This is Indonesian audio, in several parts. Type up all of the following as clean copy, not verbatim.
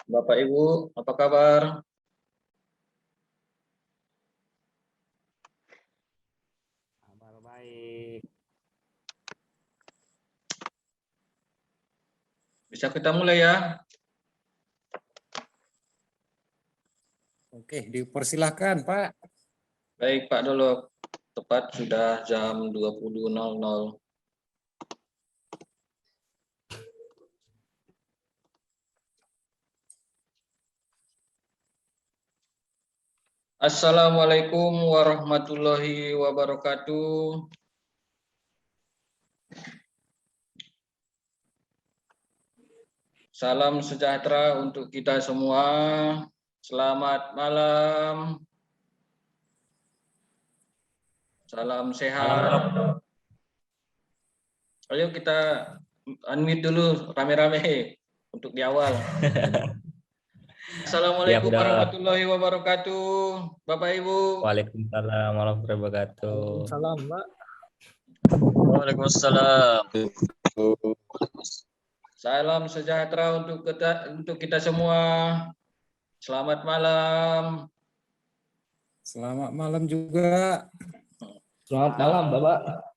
Bapak Ibu, apa kabar? Kabar baik. Bisa kita mulai ya? Oke, dipersilahkan Pak. Baik Pak Dolok, tepat sudah jam 20.00. Assalamualaikum warahmatullahi wabarakatuh. Salam sejahtera untuk kita semua. Selamat malam. Salam sehat. Ayo kita unmute dulu rame-rame untuk di awal. Assalamualaikum warahmatullahi wabarakatuh, Bapak Ibu. Waalaikumsalam warahmatullahi wabarakatuh. Salam Pak. Waalaikumsalam. Salam sejahtera untuk kita semua. Selamat malam. Selamat malam juga. Selamat malam, Bapak.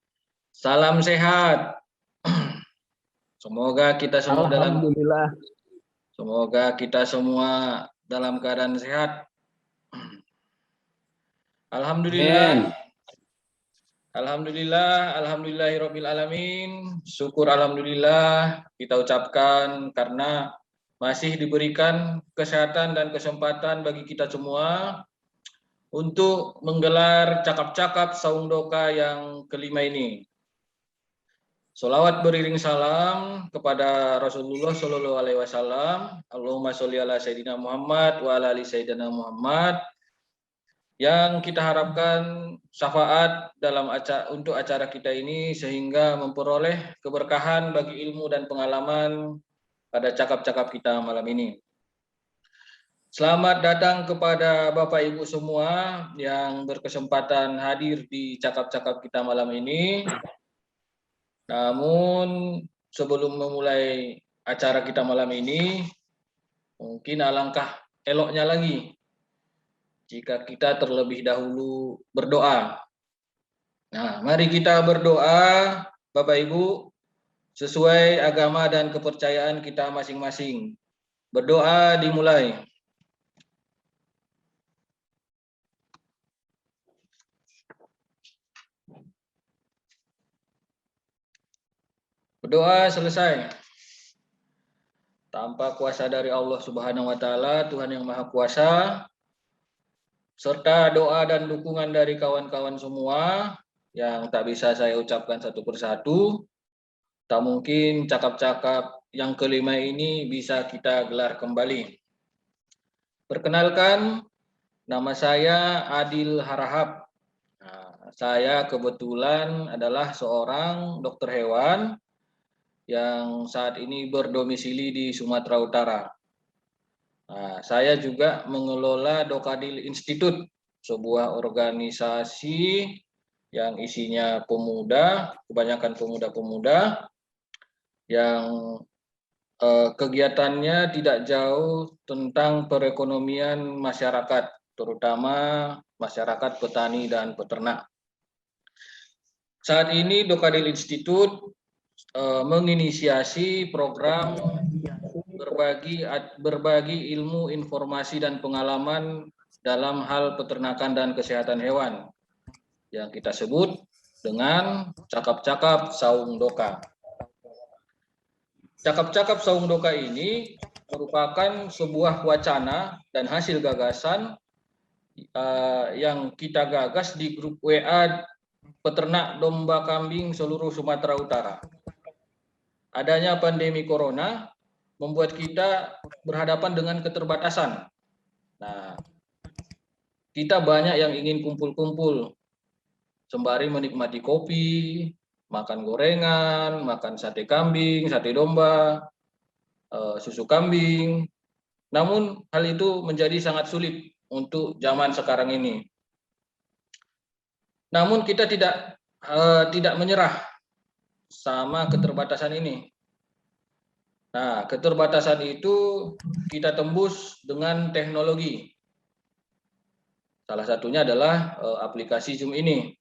Salam sehat. Semoga kita semua dalam keadaan sehat. Alhamdulillah. Alhamdulillahirabbil alamin. Syukur alhamdulillah kita ucapkan karena masih diberikan kesehatan dan kesempatan bagi kita semua untuk menggelar cakap-cakap Saung Doka yang kelima ini. Sholawat beriring salam kepada Rasulullah Shallallahu Alaihi Wasallam. Allahumma sholli ala Sayyidina Muhammad wa ala ali Sayyidina Muhammad. Yang kita harapkan syafaat untuk acara kita ini sehingga memperoleh keberkahan bagi ilmu dan pengalaman pada cakap-cakap kita malam ini. Selamat datang kepada Bapak Ibu semua yang berkesempatan hadir di cakap-cakap kita malam ini. Namun sebelum memulai acara kita malam ini, mungkin alangkah eloknya lagi jika kita terlebih dahulu berdoa. Nah, mari kita berdoa, Bapak Ibu, sesuai agama dan kepercayaan kita masing-masing. Berdoa dimulai. Berdoa selesai. Tanpa kuasa dari Allah Subhanahu wa taala, Tuhan yang Maha Kuasa, serta doa dan dukungan dari kawan-kawan semua yang tak bisa saya ucapkan satu persatu, tak mungkin cakap-cakap yang kelima ini bisa kita gelar kembali. Perkenalkan, nama saya Adil Harahap. Nah, saya kebetulan adalah seorang dokter hewan yang saat ini berdomisili di Sumatera Utara. Nah, saya juga mengelola Dokadil Institute, sebuah organisasi yang isinya pemuda, kebanyakan pemuda-pemuda yang kegiatannya tidak jauh tentang perekonomian masyarakat, terutama masyarakat petani dan peternak. Saat ini Dokadil Institute menginisiasi program berbagi ilmu, informasi, dan pengalaman dalam hal peternakan dan kesehatan hewan yang kita sebut dengan cakap-cakap Saung Doka. Cakap-cakap Saung Doka ini merupakan sebuah wacana dan hasil gagasan yang kita gagas di grup WA peternak domba kambing seluruh Sumatera Utara. Adanya pandemi corona membuat kita berhadapan dengan keterbatasan. Nah, kita banyak yang ingin kumpul-kumpul sembari menikmati kopi, makan gorengan, makan sate kambing, sate domba, susu kambing. Namun hal itu menjadi sangat sulit untuk zaman sekarang ini. Namun kita tidak menyerah sama keterbatasan ini. Nah, keterbatasan itu kita tembus dengan teknologi. Salah satunya adalah aplikasi Zoom ini.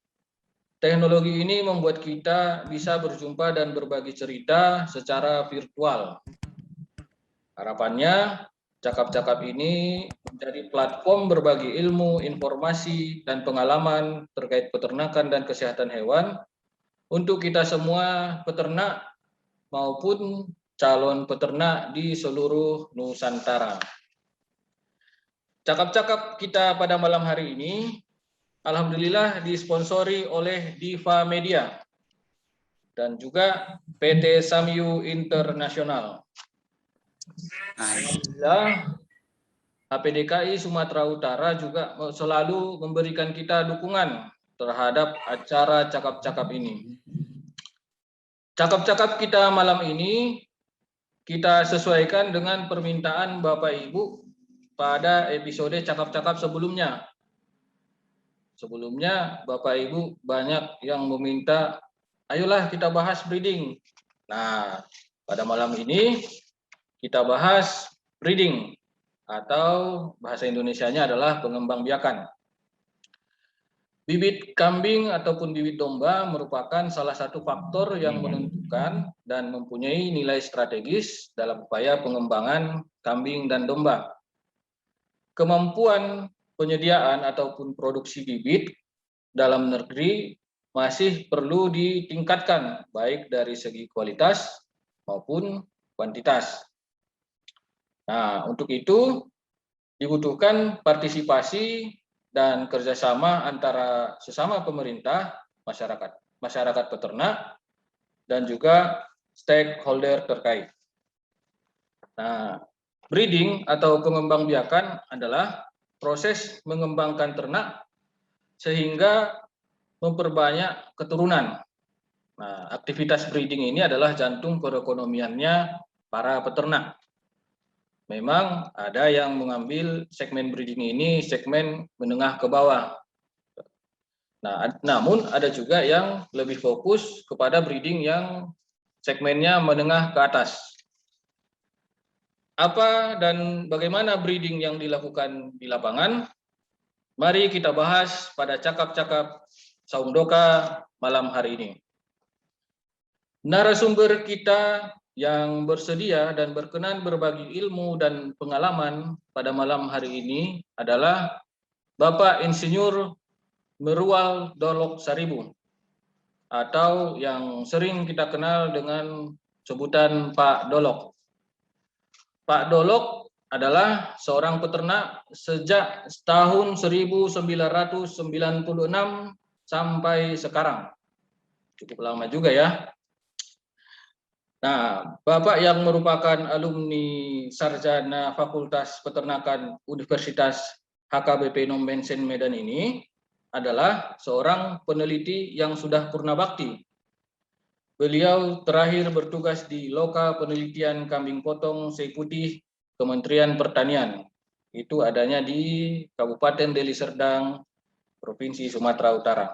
Teknologi ini membuat kita bisa berjumpa dan berbagi cerita secara virtual. Harapannya, cakap-cakap ini menjadi platform berbagi ilmu, informasi, dan pengalaman terkait peternakan dan kesehatan hewan untuk kita semua peternak maupun calon peternak di seluruh Nusantara. Cakap-cakap kita pada malam hari ini, alhamdulillah disponsori oleh Diva Media dan juga PT Samyu Internasional. Alhamdulillah, HPDKI Sumatera Utara juga selalu memberikan kita dukungan terhadap acara cakap-cakap ini. Cakap-cakap kita malam ini kita sesuaikan dengan permintaan Bapak Ibu pada episode cakap-cakap sebelumnya. Sebelumnya Bapak Ibu banyak yang meminta, ayolah kita bahas breeding. Nah, pada malam ini kita bahas breeding atau bahasa Indonesianya adalah pengembangbiakan. Bibit kambing ataupun bibit domba merupakan salah satu faktor yang menentukan dan mempunyai nilai strategis dalam upaya pengembangan kambing dan domba. Kemampuan penyediaan ataupun produksi bibit dalam negeri masih perlu ditingkatkan baik dari segi kualitas maupun kuantitas. Nah, untuk itu dibutuhkan partisipasi dan kerjasama antara sesama pemerintah, masyarakat peternak, dan juga stakeholder terkait. Nah, breeding atau pengembangbiakan adalah proses mengembangkan ternak sehingga memperbanyak keturunan. Nah, aktivitas breeding ini adalah jantung perekonomiannya para peternak. Memang ada yang mengambil segmen breeding ini segmen menengah ke bawah. Nah, namun ada juga yang lebih fokus kepada breeding yang segmennya menengah ke atas. Apa dan bagaimana breeding yang dilakukan di lapangan? Mari kita bahas pada cakap-cakap Saung Doka malam hari ini. Narasumber kita yang bersedia dan berkenan berbagi ilmu dan pengalaman pada malam hari ini adalah Bapak Insinyur Merual Dolok Saribu atau yang sering kita kenal dengan sebutan Pak Dolok. Pak Dolok adalah seorang peternak sejak tahun 1996 sampai sekarang. Cukup lama juga ya. Nah, Bapak yang merupakan alumni sarjana Fakultas Peternakan Universitas HKBP Phnom Penh Medan ini adalah seorang peneliti yang sudah purna bakti. Beliau terakhir bertugas di Loka Penelitian Kambing Potong Sei Putih Kementerian Pertanian. Itu adanya di Kabupaten Deli Serdang, Provinsi Sumatera Utara.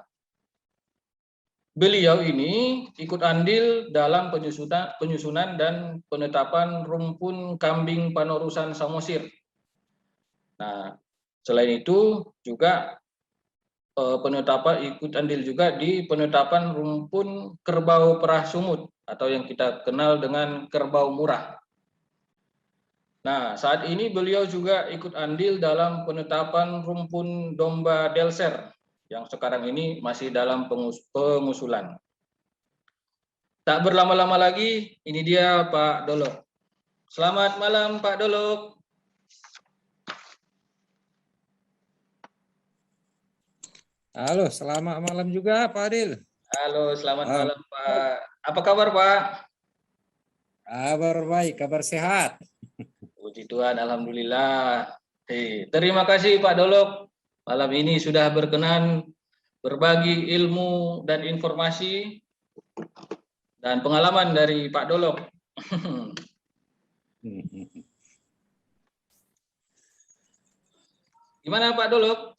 Beliau ini ikut andil dalam penyusunan dan penetapan rumpun kambing panorusan Samosir. Nah, selain itu juga ikut andil juga di penetapan rumpun kerbau perah sumut atau yang kita kenal dengan kerbau murah. Nah, saat ini beliau juga ikut andil dalam penetapan rumpun domba Delser yang sekarang ini masih dalam pengusulan. Tak berlama-lama lagi, ini dia Pak Dolok. Selamat malam Pak Dolok. Halo, selamat malam juga Pak Adil. Halo, selamat malam Pak. Apa kabar Pak? Kabar baik, kabar sehat. Puji Tuhan, alhamdulillah. Terima kasih Pak Dolok. Malam ini sudah berkenan berbagi ilmu dan informasi dan pengalaman dari Pak Dolok. Gimana Pak Dolok?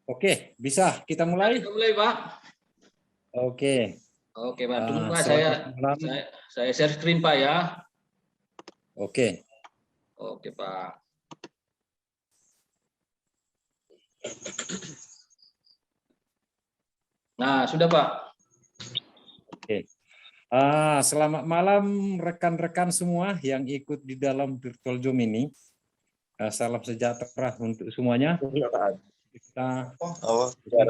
Oke, bisa kita mulai? Kita mulai Pak. Oke. Oke Pak, tunggu Pak, selamat malam. saya share screen Pak ya. Oke. Oke, Pak. Nah, sudah, Pak. Oke. Selamat malam rekan-rekan semua yang ikut di dalam virtual Zoom ini. Salam sejahtera untuk semuanya. Kita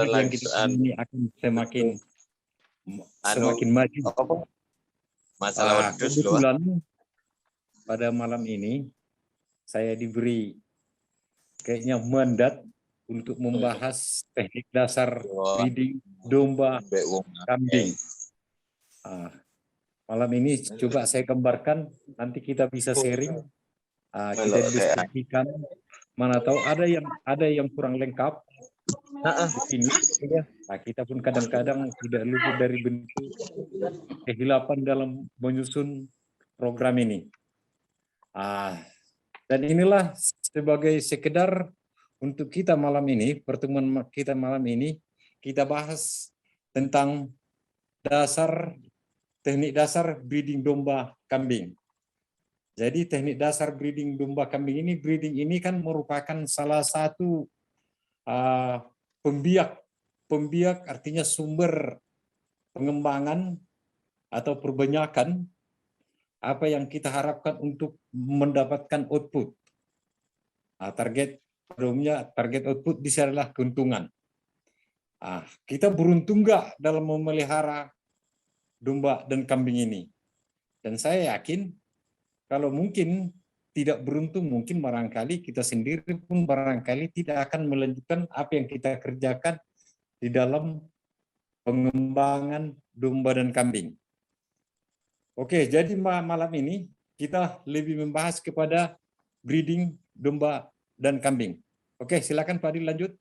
yang kita ini akan semakin maju. Kebetulan pada malam ini saya diberi kayaknya mandat untuk membahas teknik dasar breeding domba kambing. Malam ini coba saya gambarkan, nanti kita bisa sharing, kita diskusikan. Mana tahu ada yang kurang lengkap di sini. Nah, kita pun kadang-kadang tidak luput dari bentuk kehilapan dalam menyusun program ini. Dan inilah sebagai sekedar untuk kita malam ini, pertemuan kita malam ini, kita bahas tentang teknik dasar breeding domba kambing. Jadi teknik dasar breeding domba kambing ini, breeding ini kan merupakan salah satu pembiak artinya sumber pengembangan atau perbanyakan apa yang kita harapkan untuk mendapatkan output. Target output di sini adalah keuntungan. Kita beruntung nggak dalam memelihara domba dan kambing ini? Dan saya yakin kalau mungkin tidak beruntung, mungkin barangkali kita sendiri pun barangkali tidak akan melanjutkan apa yang kita kerjakan di dalam pengembangan domba dan kambing. Oke, jadi malam ini kita lebih membahas kepada breeding domba dan kambing. Oke, silakan Pak Adil lanjut.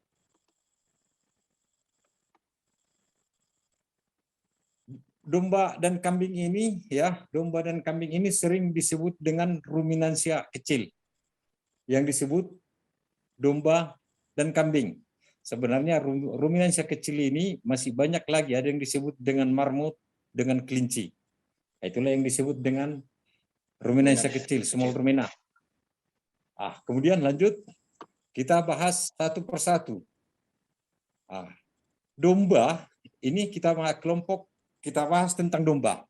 Domba dan kambing ini sering disebut dengan ruminansia kecil. Yang disebut domba dan kambing. Sebenarnya ruminansia kecil ini masih banyak lagi, ada yang disebut dengan marmut, dengan kelinci. Itulah yang disebut dengan ruminansia kecil, small rumina. Kemudian lanjut, kita bahas satu persatu. Domba, ini kita bahas tentang domba.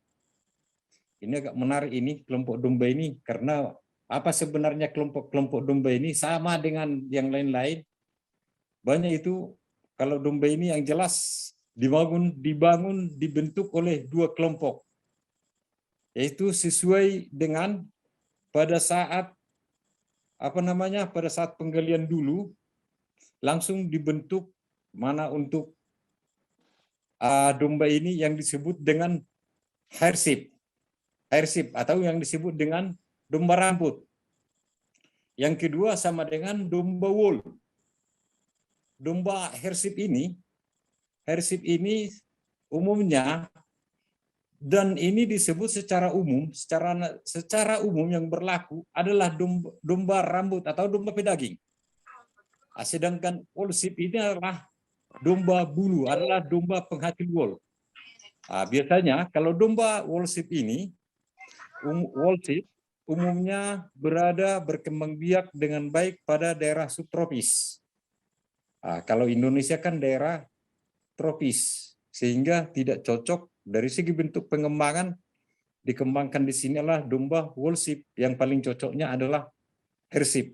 Ini agak menarik ini, kelompok domba ini, karena apa sebenarnya kelompok domba ini sama dengan yang lain-lain. Banyak itu, kalau domba ini yang jelas dibentuk oleh dua kelompok. Yaitu sesuai dengan pada saat penggalian dulu langsung dibentuk mana untuk domba ini yang disebut dengan hairship atau yang disebut dengan domba rambut. Yang kedua sama dengan domba wool. Domba hairship ini umumnya, dan ini disebut secara umum yang berlaku adalah domba rambut atau domba pedaging. Sedangkan wool sheep ini adalah domba bulu, adalah domba penghasil wool. Biasanya kalau domba wool sheep ini, umumnya berkembang biak dengan baik pada daerah subtropis. Kalau Indonesia kan daerah tropis, sehingga tidak cocok. Dari segi bentuk pengembangan dikembangkan di sini adalah domba wool sheep, yang paling cocoknya adalah hairship.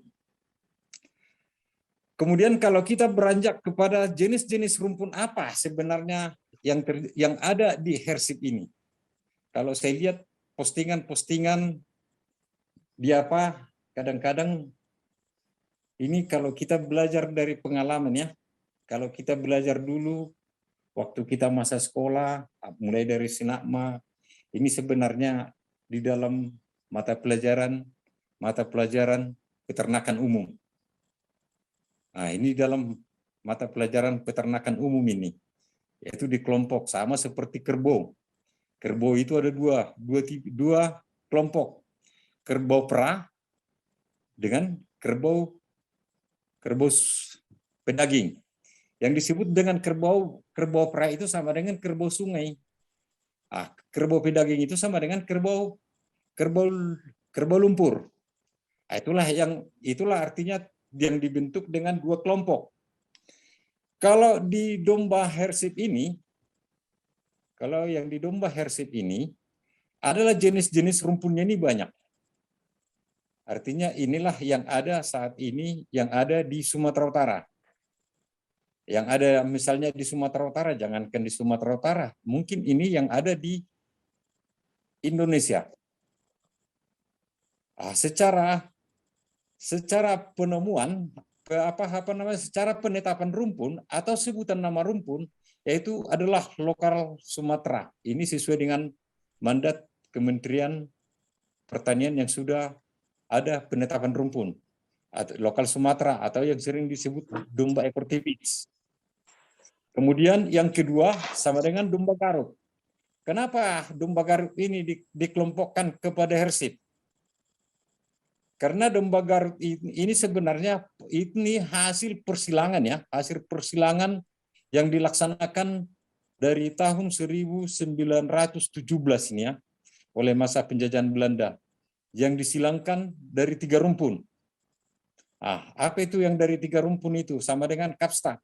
Kemudian kalau kita beranjak kepada jenis-jenis rumpun apa sebenarnya yang ada di hairship ini. Kalau saya lihat postingan di kadang-kadang ini kalau kita belajar dari pengalaman ya. Kalau kita belajar dulu waktu kita masa sekolah, mulai dari Sinakma, ini sebenarnya di dalam mata pelajaran peternakan umum. Ini dalam mata pelajaran peternakan umum ini, yaitu di kelompok sama seperti kerbau. Kerbau itu ada dua kelompok, kerbau perah dengan kerbau pedaging. Yang disebut dengan kerbau perah itu sama dengan kerbau sungai. Kerbau pedaging itu sama dengan kerbau lumpur. Itulah artinya yang dibentuk dengan dua kelompok. Kalau di domba Hershey ini, kalau yang di domba Hershey ini adalah jenis-jenis rumpunnya ini banyak. Artinya inilah yang ada saat ini, yang ada di Sumatera Utara. Yang ada misalnya di Sumatera Utara, jangankan di Sumatera Utara, mungkin ini yang ada di Indonesia. Secara penemuan, secara penetapan rumpun atau sebutan nama rumpun, yaitu adalah lokal Sumatera. Ini sesuai dengan mandat Kementerian Pertanian yang sudah ada penetapan rumpun. Lokal Sumatera atau yang sering disebut domba ekor tipis. Kemudian yang kedua sama dengan domba Garut. Kenapa domba Garut ini dikelompokkan kepada Hershey? Karena domba Garut ini sebenarnya ini hasil persilangan ya, hasil persilangan yang dilaksanakan dari tahun 1917 ini ya, oleh masa penjajahan Belanda, yang disilangkan dari 3 rumpun. Apa itu yang dari 3 rumpun itu? Sama dengan Kapstad.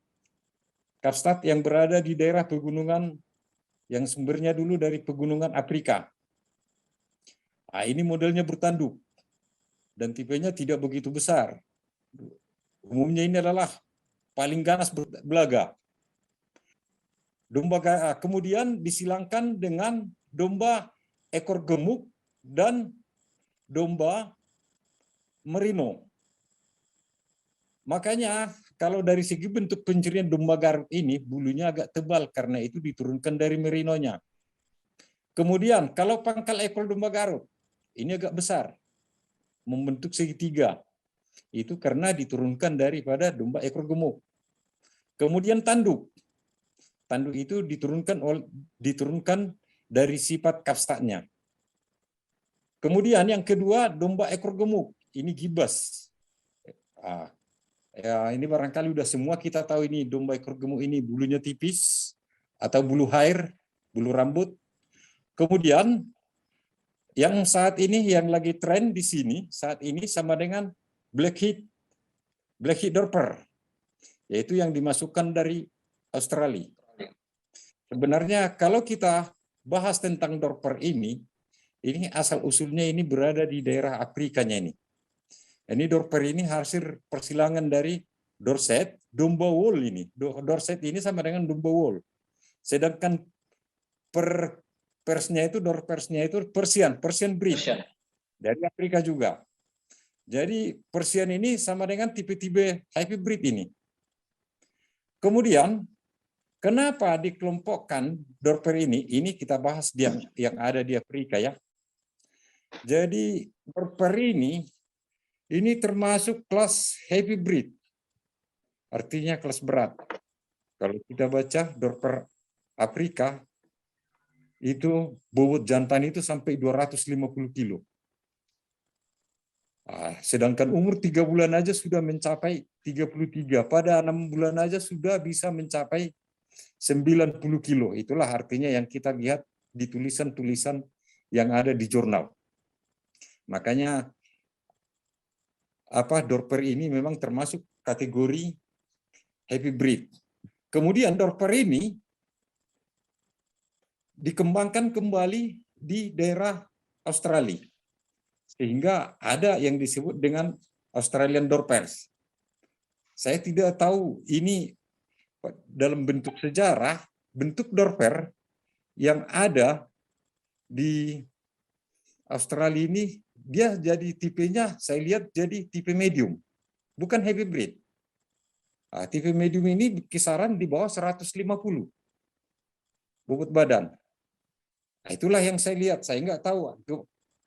Kapstad yang berada di daerah pegunungan yang sumbernya dulu dari pegunungan Afrika. Ini modelnya bertanduk dan tipenya tidak begitu besar. Umumnya ini adalah paling ganas belaga. Kemudian disilangkan dengan domba ekor gemuk dan domba merino. Makanya kalau dari segi bentuk pencirian domba Garut ini bulunya agak tebal karena itu diturunkan dari merinonya. Kemudian kalau pangkal ekor domba Garut ini agak besar, membentuk segitiga. Itu karena diturunkan daripada domba ekor gemuk. Kemudian tanduk. Tanduk itu diturunkan dari sifat kastanya. Kemudian yang kedua domba ekor gemuk. Ini gibas. Ini barangkali udah semua kita tahu ini domba ekor gemuk ini bulunya tipis atau bulu hair, bulu rambut. Kemudian yang saat ini yang lagi tren di sini saat ini sama dengan Blackheath Dorper, yaitu yang dimasukkan dari Australia. Sebenarnya kalau kita bahas tentang Dorper ini asal usulnya ini berada di daerah Afrikanya ini. Ini Dorper ini hasil persilangan dari Dorset, domba wool ini. Dorset ini sama dengan domba wool. Sedangkan Dorpersnya itu Persian breed. Dari Afrika juga. Jadi Persian ini sama dengan tipe-tipe hybrid ini. Kemudian kenapa dikelompokkan Dorper ini? Ini kita bahas yang ada di Afrika ya. Jadi Dorper ini termasuk kelas heavy breed. Artinya kelas berat. Kalau kita baca Dorper Afrika itu bobot jantan itu sampai 250 kilo. Sedangkan umur 3 bulan aja sudah mencapai 33. Pada 6 bulan aja sudah bisa mencapai 90 kilo. Itulah artinya yang kita lihat di tulisan-tulisan yang ada di jurnal. Makanya Dorper ini memang termasuk kategori heavy breed. Kemudian Dorper ini dikembangkan kembali di daerah Australia. Sehingga ada yang disebut dengan Australian Dorpers. Saya tidak tahu ini dalam bentuk sejarah, bentuk Dorper yang ada di Australia ini dia jadi tipenya, saya lihat jadi tipe medium, bukan heavy breed. Tipe medium ini kisaran di bawah 150 bobot badan. Itulah yang saya lihat. Saya nggak tahu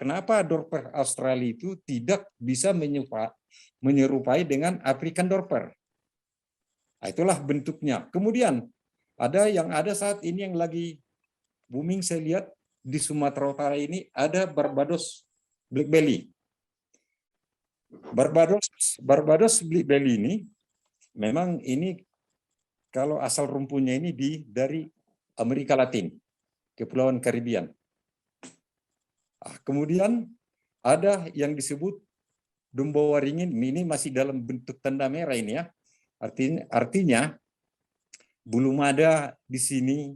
kenapa Dorper Australia itu tidak bisa menyerupai dengan African Dorper. Itulah bentuknya. Kemudian ada saat ini yang lagi booming saya lihat di Sumatera Utara ini ada Barbados Black Belly. Barbados Black Belly ini memang ini kalau asal rumpunnya ini dari Amerika Latin, Kepulauan Karibian. Kemudian ada yang disebut domba waringin ini masih dalam bentuk tanda merah ini ya. Artinya belum ada di sini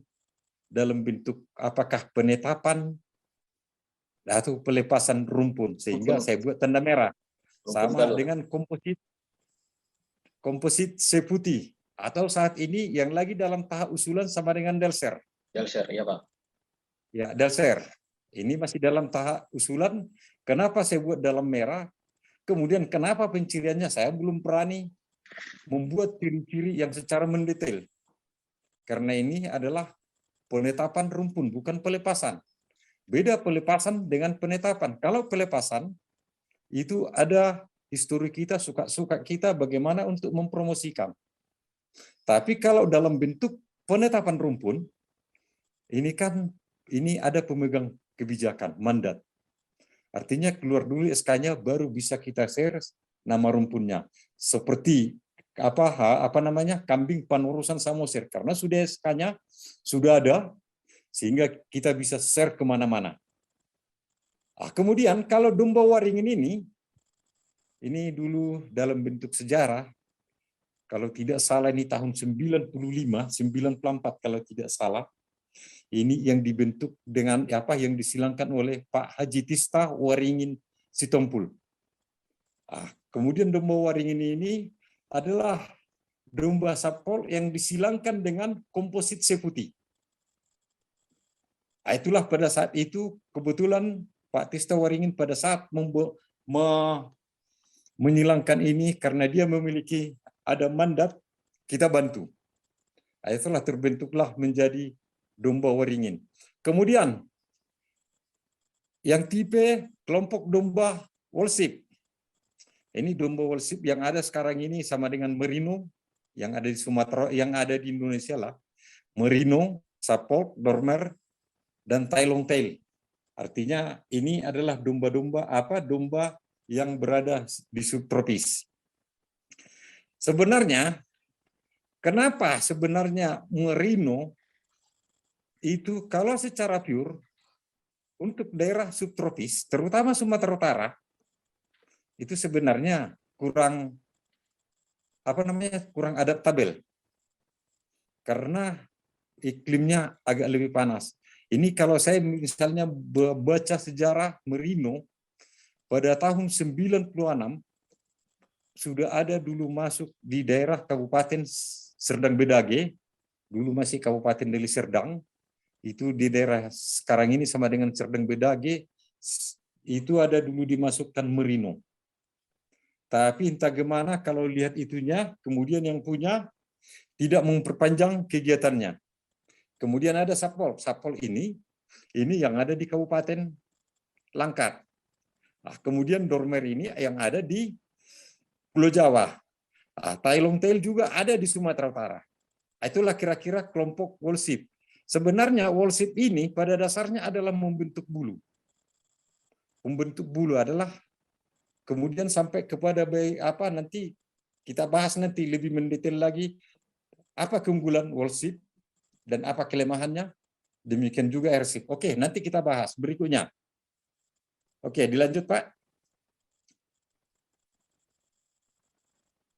dalam bentuk apakah penetapan atau pelepasan rumpun, sehingga saya buat tanda merah sama dengan komposit seputi, atau saat ini yang lagi dalam tahap usulan sama dengan Delser. Delser, ya Pak. Ya, Delser. Ini masih dalam tahap usulan. Kenapa saya buat dalam merah? Kemudian kenapa penciriannya saya belum berani membuat ciri-ciri yang secara mendetail. Karena ini adalah penetapan rumpun, bukan pelepasan. Beda pelepasan dengan penetapan. Kalau pelepasan, itu ada histori kita, suka-suka kita bagaimana untuk mempromosikan. Tapi kalau dalam bentuk penetapan rumpun, ini ada pemegang kebijakan, mandat. Artinya keluar dulu SK-nya baru bisa kita share nama rumpunnya. Seperti kambing panurusan Samosir, karena sudah SK-nya sudah ada sehingga kita bisa share kemana-mana. Kemudian kalau domba waringin ini dulu dalam bentuk sejarah, kalau tidak salah ini tahun 95, 94 kalau tidak salah. Ini yang dibentuk dengan yang disilangkan oleh Pak Haji Tista Waringin Sitompul. Kemudian domba waringin ini adalah domba sapol yang disilangkan dengan komposit seputi. Itulah pada saat itu kebetulan Pak Tista Waringin pada saat menyilangkan ini karena dia memiliki ada mandat, kita bantu. Itulah terbentuklah menjadi domba waringin. Kemudian yang tipe kelompok domba Wolsip. Ini domba Wolsip yang ada sekarang ini sama dengan Merino yang ada di Sumatera, yang ada di Indonesia lah. Merino, Sapok, Dormer, dan Tai Long Tail. Artinya ini adalah domba-domba domba yang berada di subtropis. Sebenarnya kenapa sebenarnya Merino itu kalau secara pure untuk daerah subtropis, terutama Sumatera Utara, itu sebenarnya kurang kurang adaptabel karena iklimnya agak lebih panas. Ini kalau saya misalnya baca sejarah Merino pada tahun 96 sudah ada dulu masuk di daerah Kabupaten Serdang Bedage, dulu masih Kabupaten Deli Serdang. Itu di daerah sekarang ini sama dengan Serdang Bedage, itu ada dulu dimasukkan Merino. Tapi entah gimana kalau lihat itunya, kemudian yang punya tidak memperpanjang kegiatannya. Kemudian ada Sapol. Sapol ini yang ada di Kabupaten Langkat. Kemudian Dormer ini yang ada di Pulau Jawa. Tai Long Tail juga ada di Sumatera Utara. Itulah kira-kira kelompok Wolsip. Sebenarnya Wolsip ini pada dasarnya adalah membentuk bulu. Membentuk bulu adalah kemudian sampai kepada nanti kita bahas nanti lebih mendetail lagi apa keunggulan Wolsip dan apa kelemahannya. Demikian juga Ersip. Oke, nanti kita bahas berikutnya. Oke, dilanjut Pak.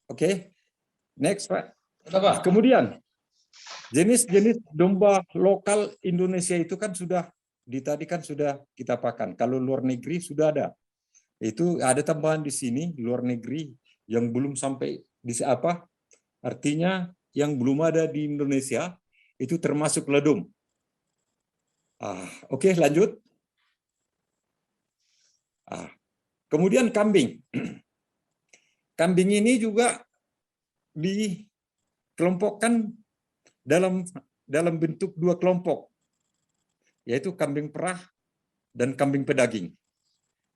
Oke, next Pak. Kemudian jenis-jenis domba lokal Indonesia itu kan sudah tadi kan sudah kita pakan. Kalau luar negeri sudah ada. Itu ada tambahan di sini luar negeri yang belum sampai di artinya yang belum ada di Indonesia itu termasuk ledum. Oke, lanjut. Kemudian kambing. Kambing ini juga dikelompokkan dalam bentuk dua kelompok, yaitu kambing perah dan kambing pedaging.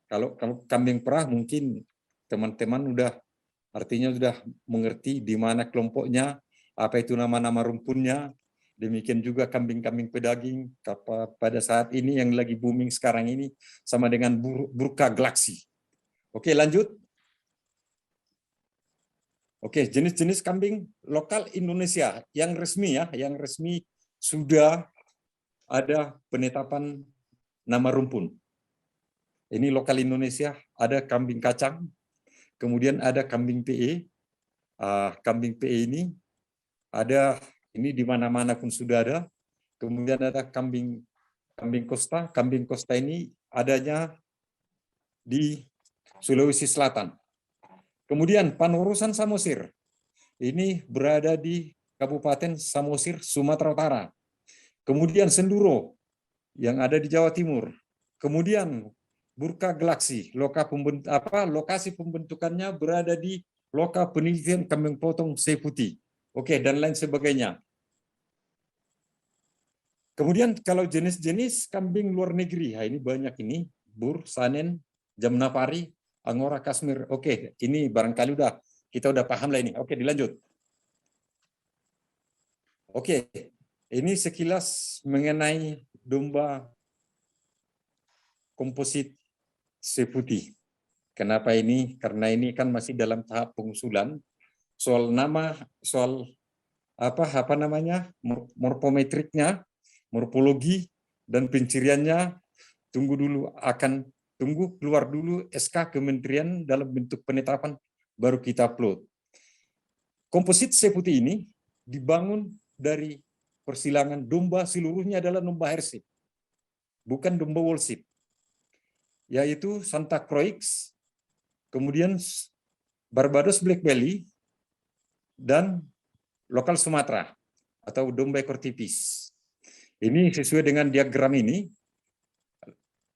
Kalau kambing perah mungkin teman-teman artinya sudah mengerti di mana kelompoknya, apa itu nama-nama rumpunnya. Demikian juga kambing-kambing pedaging pada saat ini yang lagi booming sekarang ini sama dengan Burka Galaxy. Oke, lanjut. Oke, jenis-jenis kambing lokal Indonesia yang resmi yang resmi sudah ada penetapan nama rumpun. Ini lokal Indonesia, ada kambing kacang, kemudian ada kambing PE. Kambing PE ini ada ini di mana-mana pun sudah ada. Kemudian ada kambing Costa. Kambing Costa ini adanya di Sulawesi Selatan. Kemudian Panurusan Samosir. Ini berada di Kabupaten Samosir, Sumatera Utara. Kemudian Senduro yang ada di Jawa Timur. Kemudian Burka Galaksi, lokasi pembentukannya berada di Loka Penelitian Kambing Potong Seputi. Oke, dan lain sebagainya. Kemudian kalau jenis-jenis kambing luar negeri, ini banyak ini, Bur, Sanen, Jamnapari, Angora, Kashmir. Oke, ini barangkali kita udah paham lah ini. Oke, dilanjut. Oke, ini sekilas mengenai domba komposit Seputi. Kenapa ini? Karena ini kan masih dalam tahap pengusulan. Soal nama, soal apa namanya, morfometriknya, morfologi dan penciriannya tunggu keluar dulu SK Kementerian dalam bentuk penetapan, baru kita upload. Komposit Seputi ini dibangun dari persilangan domba, seluruhnya adalah domba Hershey, bukan domba Wolsip, yaitu Santa Croix, kemudian Barbados Black Belly, dan lokal Sumatera atau domba ekor tipis. Ini sesuai dengan diagram ini.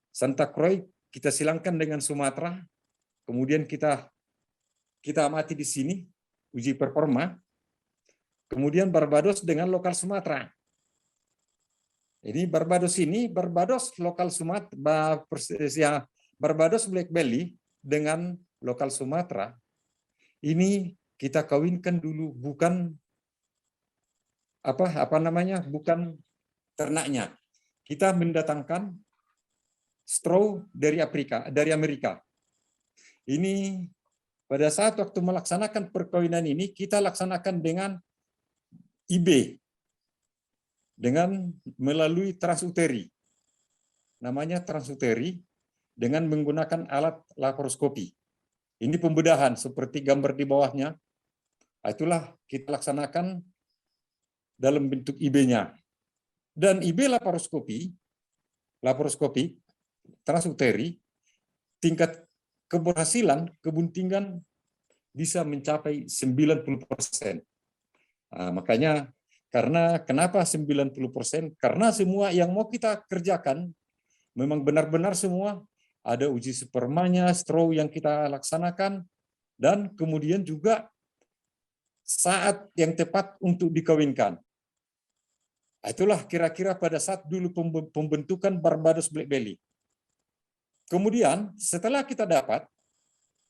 Santa Croix kita silangkan dengan Sumatera, kemudian kita amati di sini uji performa. Kemudian Barbados dengan lokal Sumatera. Ini Barbados lokal Sumatera, Barbados Black Belly dengan lokal Sumatera. Ini kita kawinkan dulu, bukan bukan ternaknya. Kita mendatangkan straw dari Amerika. Ini pada saat waktu melaksanakan perkawinan ini kita laksanakan dengan IB, dengan melalui transuteri. Namanya transuteri dengan menggunakan alat laparoskopi. Ini pembedahan seperti gambar di bawahnya. Itulah kita laksanakan dalam bentuk IB-nya. Dan IB laparoskopi transuteri, tingkat keberhasilan kebuntingan bisa mencapai 90%. Makanya kenapa 90%? Karena semua yang mau kita kerjakan memang benar-benar semua ada uji spermanya, straw yang kita laksanakan, dan kemudian juga saat yang tepat untuk dikawinkan. Itulah kira-kira pada saat dulu pembentukan Barbados Black Belly. Kemudian setelah kita dapat,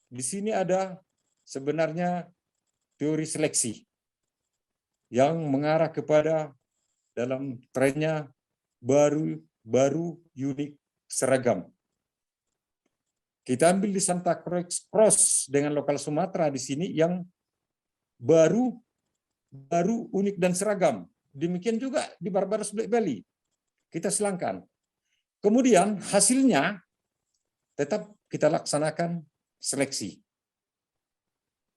di sini ada sebenarnya teori seleksi yang mengarah kepada dalam trennya baru, unik, seragam. Kita ambil di Santa Croix dengan lokal Sumatera di sini yang baru, unik dan seragam. Demikian juga di Barbados Black Belly. Kita silangkan. Kemudian hasilnya tetap kita laksanakan seleksi.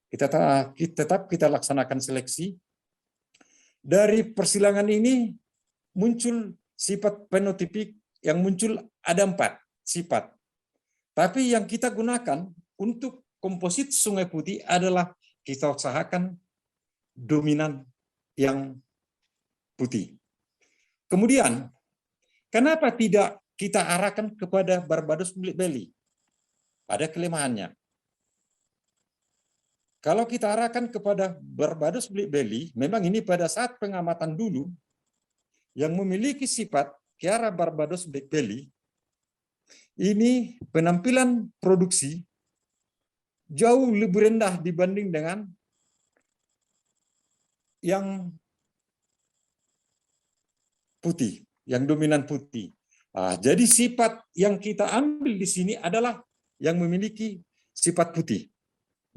Kita laksanakan seleksi. Dari persilangan ini muncul sifat fenotipik yang muncul ada 4 sifat. Tapi yang kita gunakan untuk komposit Sungai Putih adalah kita usahakan dominan yang putih. Kemudian, kenapa tidak kita arahkan kepada Barbados Black Belly? Ada kelemahannya. Kalau kita arahkan kepada Barbados Black Belly, memang ini pada saat pengamatan dulu, yang memiliki sifat Kiara Barbados Black Belly, ini penampilan produksi jauh lebih rendah dibanding dengan yang putih, yang dominan putih. Jadi sifat yang kita ambil di sini adalah yang memiliki sifat putih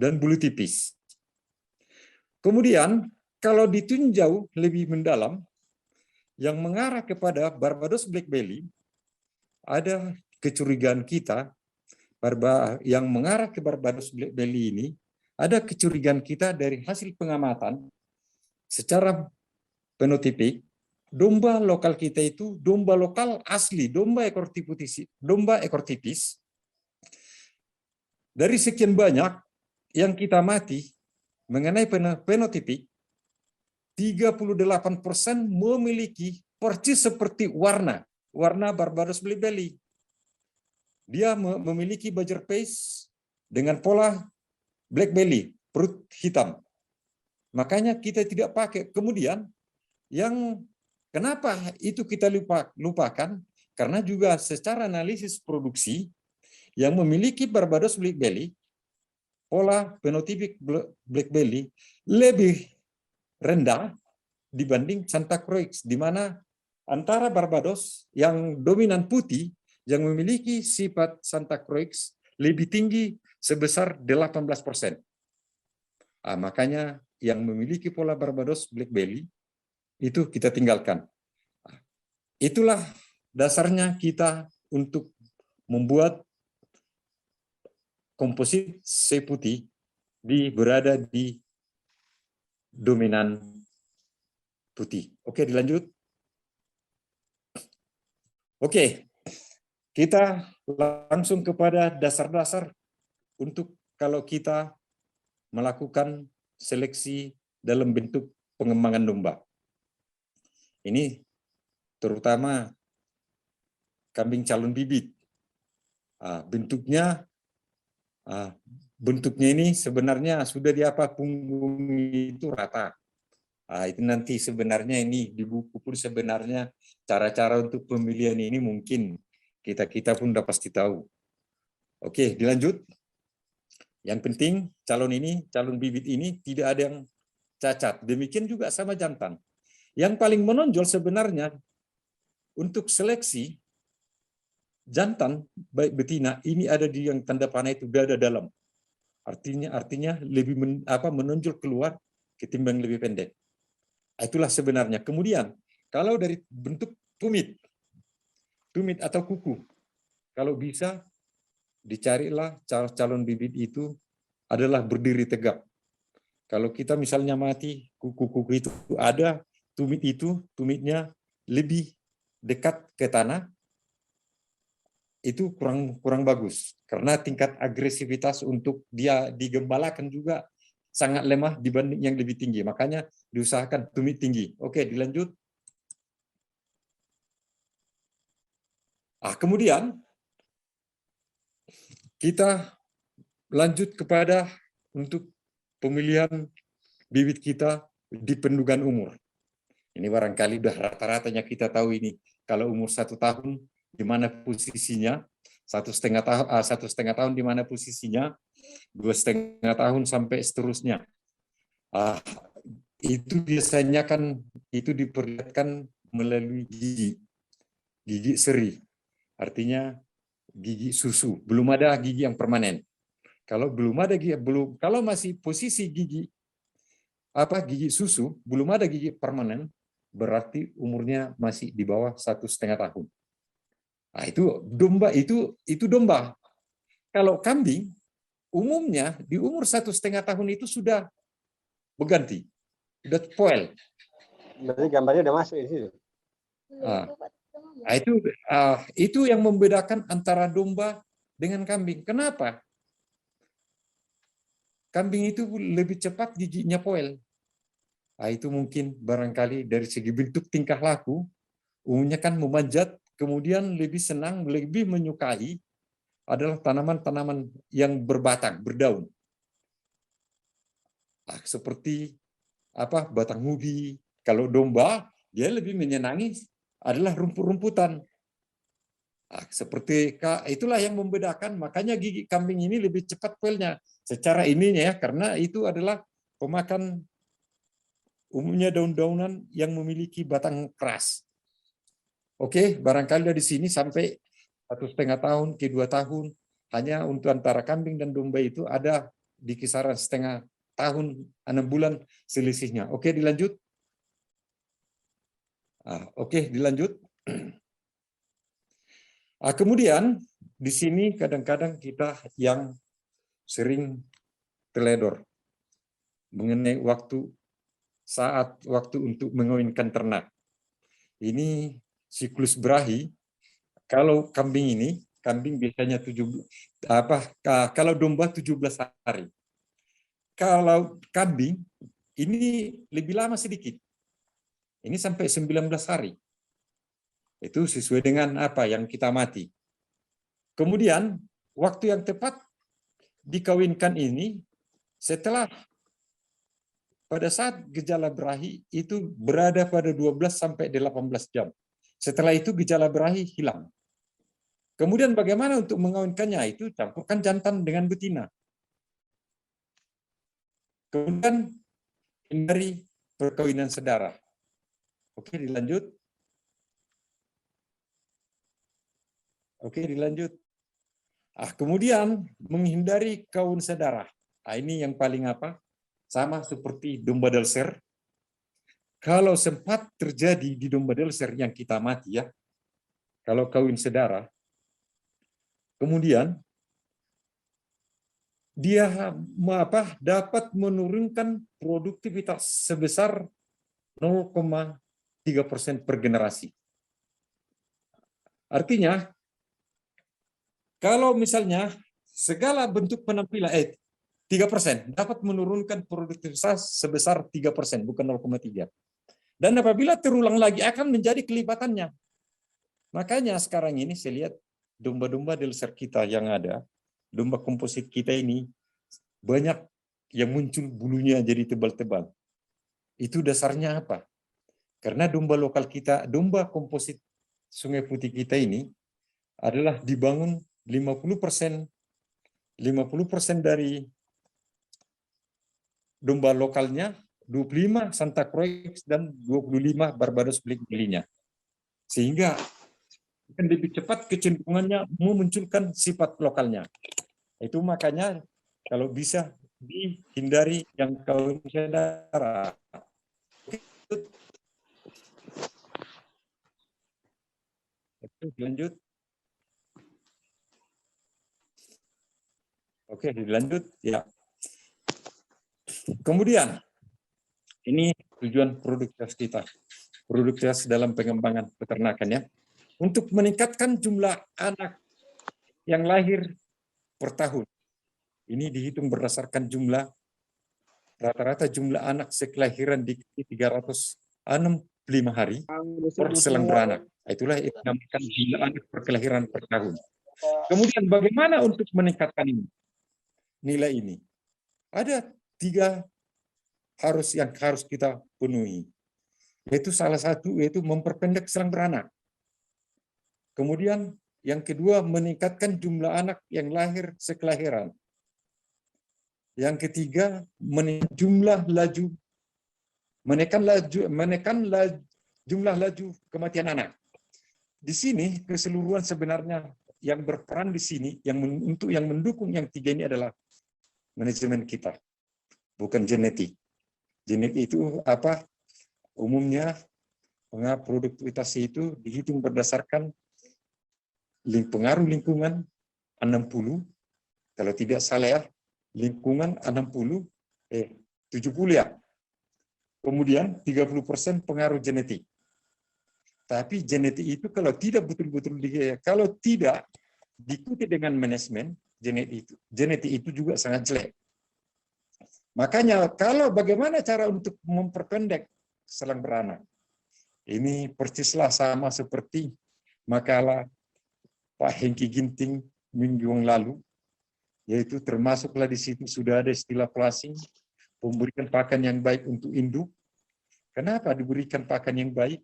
dan bulu tipis. Kemudian kalau ditinjau lebih mendalam, yang mengarah kepada Barbados Black Belly, ada kecurigaan kita yang mengarah ke Barbados Black Belly ini ada kecurigaan kita dari hasil pengamatan secara fenotipik, domba lokal kita itu domba lokal asli, domba ekor tipis. Dari sekian banyak yang kita mati mengenai fenotipik, 38% memiliki persis seperti warna Barbados Black Belly. Dia memiliki buzzer face dengan pola Black Belly, perut hitam. Makanya kita tidak pakai. Kemudian yang kenapa itu kita lupakan? Karena juga secara analisis produksi yang memiliki Barbados Black Belly, pola fenotipik Black Belly lebih rendah dibanding Santa Croix, di mana antara Barbados yang dominan putih yang memiliki sifat Santa Croix lebih tinggi sebesar 18%. Makanya yang memiliki pola Barbados Black Belly itu kita tinggalkan. Itulah dasarnya kita untuk membuat komposit C putih berada di dominan putih. Oke, dilanjut. Oke, kita langsung kepada dasar-dasar untuk kalau kita melakukan seleksi dalam bentuk pengembangan domba. Ini terutama kambing calon bibit. Bentuknya ini sebenarnya sudah di punggung itu rata. Itu nanti sebenarnya ini di buku pun sebenarnya cara-cara untuk pemilihan ini mungkin kita pun udah pasti tahu. Oke, dilanjut. Yang penting calon bibit ini tidak ada yang cacat. Demikian juga sama jantan. Yang paling menonjol sebenarnya untuk seleksi jantan baik betina ini ada di yang tanda panah itu dada dalam. Artinya lebih menonjol keluar ketimbang lebih pendek. Itulah sebenarnya. Kemudian kalau dari bentuk tumit atau kuku, kalau bisa dicarilah calon bibit itu adalah berdiri tegak. Kalau kita misalnya mati, kuku-kuku itu ada, tumitnya lebih dekat ke tanah, itu kurang bagus. Karena tingkat agresivitas untuk dia digembalakan juga sangat lemah dibanding yang lebih tinggi. Makanya diusahakan tumit tinggi. Oke, dilanjut. Kemudian kita lanjut kepada untuk pemilihan bibit kita di pendugaan umur. Ini barangkali udah rata-ratanya kita tahu ini. Kalau umur 1 tahun, di mana posisinya? 1,5 tahun di mana posisinya? 2,5 tahun sampai seterusnya. Itu biasanya kan itu diperlihatkan melalui gigi seri. Artinya gigi susu, belum ada gigi yang permanen. Kalau kalau masih posisi gigi susu, belum ada gigi permanen, berarti umurnya masih di bawah 1,5 tahun. Itu domba itu domba. Kalau kambing umumnya di umur 1,5 tahun itu sudah berganti, sudah poel. Berarti gambarnya udah masuk di situ. Itu yang membedakan antara domba dengan kambing. Kenapa? Kambing itu lebih cepat giginya poel. Itu mungkin barangkali dari segi bentuk tingkah laku, umumnya kan memanjat, kemudian lebih senang, lebih menyukai adalah tanaman-tanaman yang berbatang, berdaun. Seperti batang ubi. Kalau domba, dia lebih menyenangi adalah rumput-rumputan. Seperti itulah yang membedakan, makanya gigi kambing ini lebih cepat poelnya. Secara ininya ya, karena itu adalah pemakan umumnya daun-daunan yang memiliki batang keras. Oke, barangkali dari sini sampai 1,5 tahun ke 2 tahun, hanya untuk antara kambing dan domba itu ada di kisaran 0,5 tahun, 6 bulan selisihnya. Oke, dilanjut. Oke, dilanjut. Kemudian di sini kadang-kadang kita yang sering teledor. mengenai waktu untuk mengawinkan ternak. Ini siklus berahi. Kalau kambing biasanya kalau domba 17 hari. Kalau kambing ini lebih lama sedikit. Ini sampai 19 hari. Itu sesuai dengan apa yang kita mati. Kemudian waktu yang tepat dikawinkan ini setelah pada saat gejala berahi itu berada pada 12 sampai 18 jam. Setelah itu gejala berahi hilang. Kemudian bagaimana untuk mengawinkannya? Itu campurkan jantan dengan betina. Kemudian hindari perkawinan sedara. Oke, dilanjut. Oke, dilanjut. Kemudian menghindari kawin sedara. Ini yang paling sama seperti domba Delser. Kalau sempat terjadi di domba Delser yang kita mati ya, kalau kawin sedara, kemudian dia dapat menurunkan produktivitas sebesar 0,3% per generasi. Artinya, kalau misalnya segala bentuk penampilan 3% dapat menurunkan produktivitas sebesar 3%, bukan 0,3. Dan apabila terulang lagi akan menjadi kelipatannya. Makanya sekarang ini saya lihat domba-domba Delser kita yang ada, domba komposit kita ini banyak yang muncul bulunya jadi tebal-tebal. Itu dasarnya apa? Karena domba lokal kita, domba komposit Sungai Putih kita ini adalah dibangun 50% dari domba lokalnya, 25 Santa Croix dan 25 Barbados Black-Belly-nya. Sehingga akan lebih cepat kecenderungannya memunculkan sifat lokalnya. Itu makanya kalau bisa dihindari yang kawin sedara. Lanjut. Oke, dilanjut ya. Kemudian ini tujuan produktivitas kita. Produktivitas dalam pengembangan peternakan ya. Untuk meningkatkan jumlah anak yang lahir per tahun. Ini dihitung berdasarkan rata-rata jumlah anak sekelahiran di 365 hari per selang beranak. Itulah yang dinamakan jumlah anak per kelahiran per tahun. Kemudian bagaimana untuk meningkatkan nilai ini? Ada 3 yang harus kita penuhi. Yaitu salah satu yaitu memperpendek selang beranak. Kemudian yang kedua meningkatkan jumlah anak yang lahir sekelahiran. Yang ketiga menekan jumlah laju kematian anak. Di sini keseluruhan sebenarnya yang berperan di sini yang mendukung yang 3 ini adalah manajemen kita, bukan genetik. Genetik itu umumnya produktivitas itu dihitung berdasarkan pengaruh lingkungan 60, kalau tidak salah ya, lingkungan 70 ya. Kemudian 30% pengaruh genetik. Tapi genetik itu kalau tidak betul-betul diikuti dengan manajemen, genetik itu juga sangat jelek. Makanya bagaimana cara untuk memperpendek selang beranak? Ini persislah sama seperti makalah Pak Hengki Ginting minggu yang lalu, yaitu termasuklah di situ sudah ada istilah flashing, memberikan pakan yang baik untuk induk. Kenapa diberikan pakan yang baik?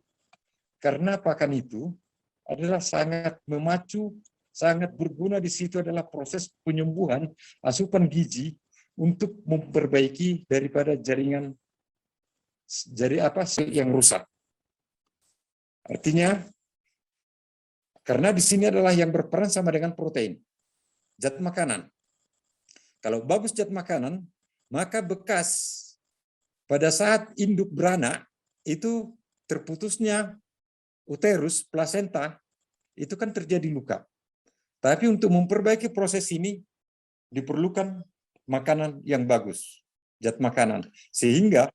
Karena pakan itu adalah sangat memacu, sangat berguna di situ adalah proses penyembuhan asupan gizi untuk memperbaiki daripada jaringan sel yang rusak. Artinya, karena di sini adalah yang berperan sama dengan protein, zat makanan. Kalau bagus zat makanan, maka bekas pada saat induk beranak itu terputusnya uterus, plasenta, itu kan terjadi luka. Tapi untuk memperbaiki proses ini diperlukan makanan yang bagus. zat makanan. Sehingga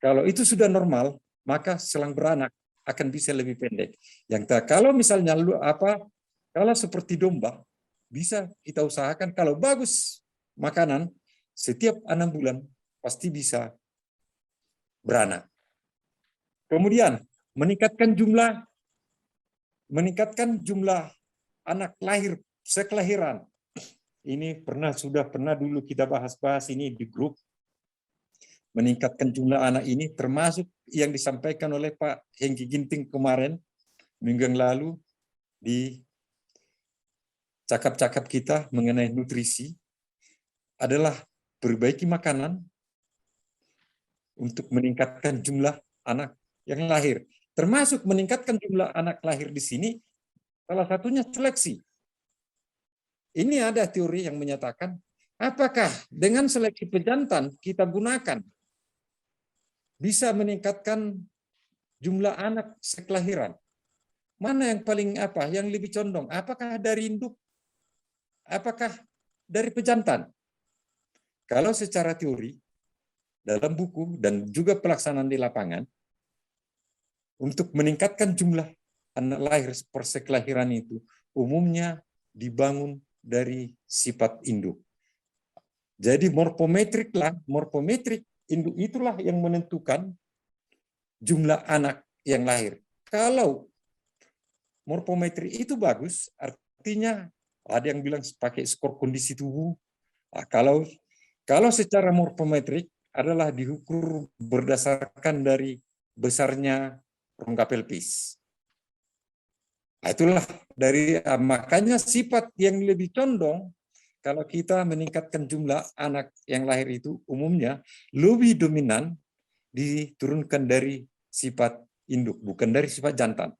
kalau itu sudah normal, maka selang beranak akan bisa lebih pendek. Kalau misalnya kalau seperti domba, bisa kita usahakan kalau bagus makanan, setiap 6 bulan pasti bisa beranak. Kemudian meningkatkan jumlah anak lahir sekelahiran. Ini sudah pernah dulu kita bahas ini di grup. Meningkatkan jumlah anak ini termasuk yang disampaikan oleh Pak Hengki Ginting kemarin minggu yang lalu di cakap-cakap kita mengenai nutrisi adalah perbaiki makanan untuk meningkatkan jumlah anak yang lahir. Termasuk meningkatkan jumlah anak lahir di sini salah satunya seleksi. Ini ada teori yang menyatakan apakah dengan seleksi pejantan kita gunakan bisa meningkatkan jumlah anak sekelahiran. Mana yang yang lebih condong? Apakah dari induk? Apakah dari pejantan? Kalau secara teori, dalam buku dan juga pelaksanaan di lapangan, untuk meningkatkan jumlah anak lahir persekelahiran itu, umumnya dibangun dari sifat induk. Jadi morfometrik induk itulah yang menentukan jumlah anak yang lahir. Kalau morfometri itu bagus, artinya ada yang bilang pakai skor kondisi tubuh. Nah, kalau secara morfometrik adalah diukur berdasarkan dari besarnya rongga pelvis. Nah, itulah makanya sifat yang lebih condong kalau kita meningkatkan jumlah anak yang lahir itu umumnya lebih dominan diturunkan dari sifat induk, bukan dari sifat jantan.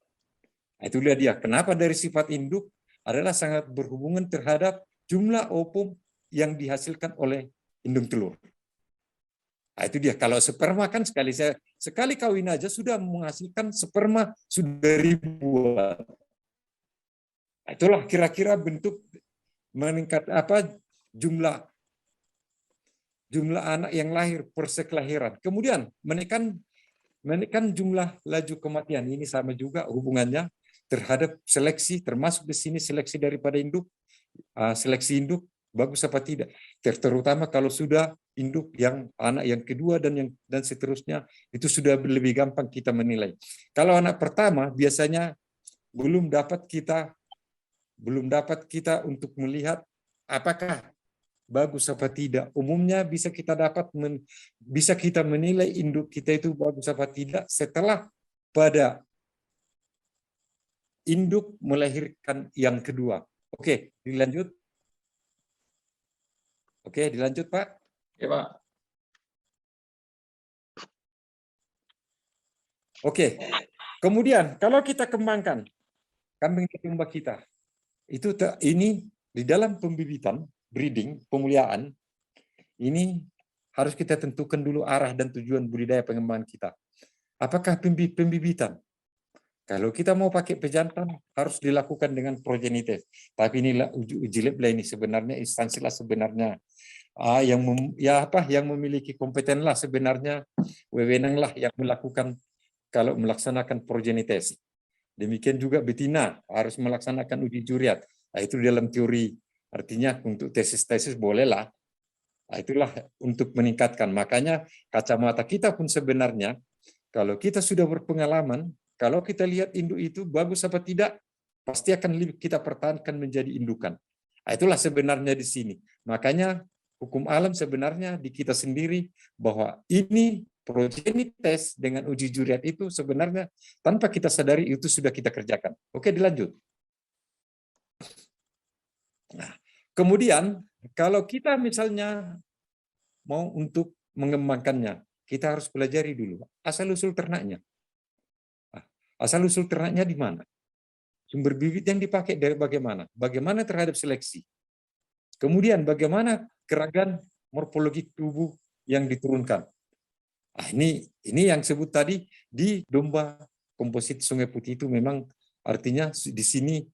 Nah, itu dia. Kenapa dari sifat induk adalah sangat berhubungan terhadap jumlah ovum yang dihasilkan oleh indung telur. Nah, itu dia. Kalau sperma kan sekali kawin aja sudah menghasilkan sperma sudah ribuan. Nah, itulah kira-kira bentuk meningkat jumlah anak yang lahir persekelahiran. Kemudian menekan jumlah laju kematian. Ini sama juga hubungannya terhadap seleksi, termasuk di sini seleksi daripada induk. Seleksi induk bagus apa tidak? Terutama kalau sudah induk yang anak yang kedua dan seterusnya, itu sudah lebih gampang kita menilai. Kalau anak pertama biasanya belum dapat kita untuk melihat apakah bagus apa tidak. Umumnya bisa kita menilai induk kita itu bagus apa tidak setelah pada induk melahirkan yang kedua. Oke, dilanjut. Oke, dilanjut, Pak. Ya, Pak. Oke. Kemudian kalau kita kembangkan kambing domba kita, ini di dalam pembibitan, breeding, pemuliaan, ini harus kita tentukan dulu arah dan tujuan budidaya pengembangan kita. Apakah pembibitan? Kalau kita mau pakai pejantan, harus dilakukan dengan progenites. Tapi inilah uji lab ini sebenarnya instansi lah sebenarnya yang memiliki kompeten lah sebenarnya, wewenang lah yang melakukan kalau melaksanakan progenites. Demikian juga betina harus melaksanakan uji juriat. Nah, itu dalam teori. Artinya untuk tesis-tesis bolehlah. Nah, itulah untuk meningkatkan. Makanya kacamata kita pun sebenarnya, kalau kita sudah berpengalaman, kalau kita lihat induk itu bagus apa tidak, pasti akan kita pertahankan menjadi indukan. Nah, itulah sebenarnya di sini. Makanya hukum alam sebenarnya di kita sendiri bahwa ini progenites dengan uji juriat itu sebenarnya tanpa kita sadari itu sudah kita kerjakan. Oke, dilanjut. Nah, kemudian kalau kita misalnya mau untuk mengembangkannya, kita harus pelajari dulu asal-usul ternaknya. Asal-usul ternaknya di mana? Sumber bibit yang dipakai dari bagaimana? Bagaimana terhadap seleksi? Kemudian bagaimana keragaman morfologi tubuh yang diturunkan? Ini yang sebut tadi di domba komposit Sungai Putih itu memang artinya di sini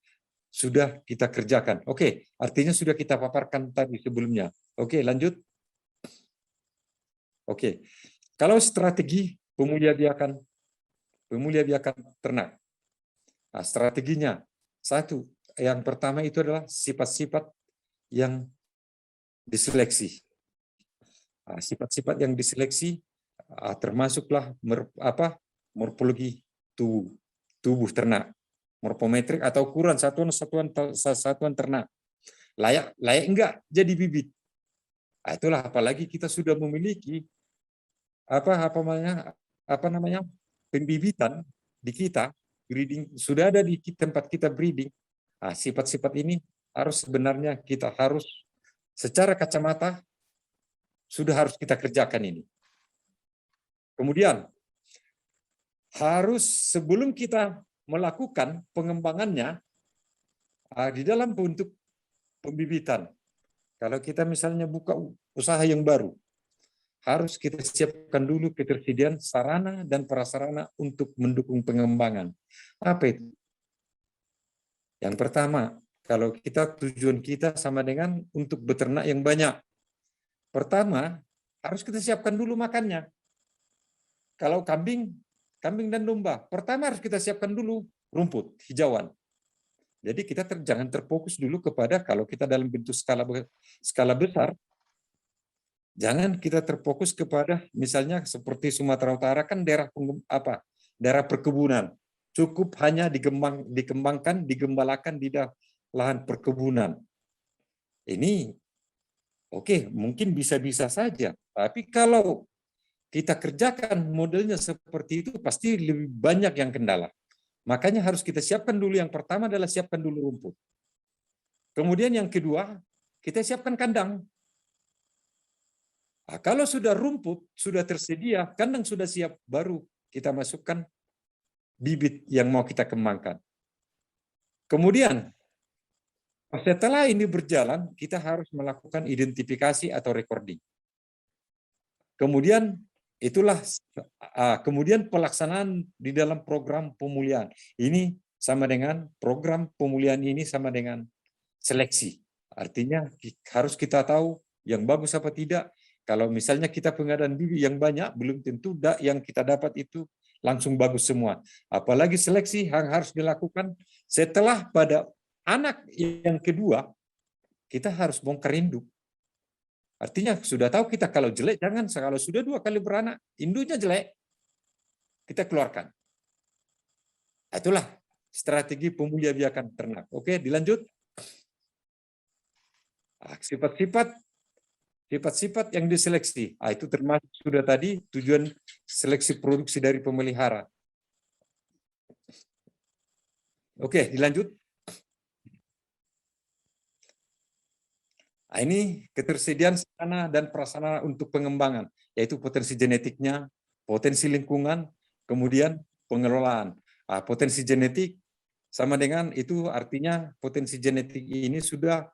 sudah kita kerjakan. Oke, artinya sudah kita paparkan tadi sebelumnya. Oke, lanjut. Oke. Kalau strategi pemuliabiakan ternak. Nah, strateginya satu, yang pertama itu adalah sifat-sifat yang diseleksi. Nah, sifat-sifat yang diseleksi termasuklah morfologi tubuh ternak, morfometrik atau ukuran satuan ternak. Layak enggak jadi bibit. Nah, itulah apalagi kita sudah memiliki pembibitan di kita, breeding sudah ada di tempat kita breeding. Nah, sifat-sifat ini sebenarnya kita harus secara kacamata sudah harus kita kerjakan ini. Kemudian harus sebelum kita melakukan pengembangannya di dalam bentuk pembibitan. Kalau kita misalnya buka usaha yang baru, harus kita siapkan dulu ketersediaan sarana dan prasarana untuk mendukung pengembangan. Apa itu? Yang pertama, kalau tujuan kita sama dengan untuk beternak yang banyak. Pertama, harus kita siapkan dulu makannya. Kalau kambing dan domba, pertama harus kita siapkan dulu rumput, hijauan. Jadi kita jangan terfokus dulu kepada kalau kita dalam bentuk skala besar, jangan kita terfokus kepada misalnya seperti Sumatera Utara kan daerah perkebunan. Cukup hanya dikembangkan, digembalakan di lahan perkebunan. Ini oke, mungkin bisa-bisa saja. Tapi kalau kita kerjakan modelnya seperti itu, pasti lebih banyak yang kendala. Makanya harus kita siapkan dulu. Yang pertama adalah siapkan dulu rumput. Kemudian yang kedua, kita siapkan kandang. Nah, kalau sudah rumput, sudah tersedia, kandang sudah siap, baru kita masukkan bibit yang mau kita kembangkan. Kemudian, setelah ini berjalan, kita harus melakukan identifikasi atau recording. Kemudian kemudian pelaksanaan di dalam program pemulihan. Ini sama dengan program pemulihan ini sama dengan seleksi. Artinya harus kita tahu yang bagus apa tidak. Kalau misalnya kita pengadaan bibit yang banyak, belum tentu yang kita dapat itu langsung bagus semua. Apalagi seleksi yang harus dilakukan setelah pada anak yang kedua, kita harus bongkar induk. Artinya sudah tahu kita kalau jelek, jangan. Kalau sudah 2 kali beranak, induknya jelek, kita keluarkan. Itulah strategi pemuliabiakan ternak. Oke, dilanjut. Sifat-sifat yang diseleksi. Itu termasuk sudah tadi tujuan seleksi produksi dari pemelihara. Oke, dilanjut. Ini ketersediaan sarana dan prasarana untuk pengembangan, yaitu potensi genetiknya, potensi lingkungan, kemudian pengelolaan. Potensi genetik sama dengan itu artinya potensi genetik ini sudah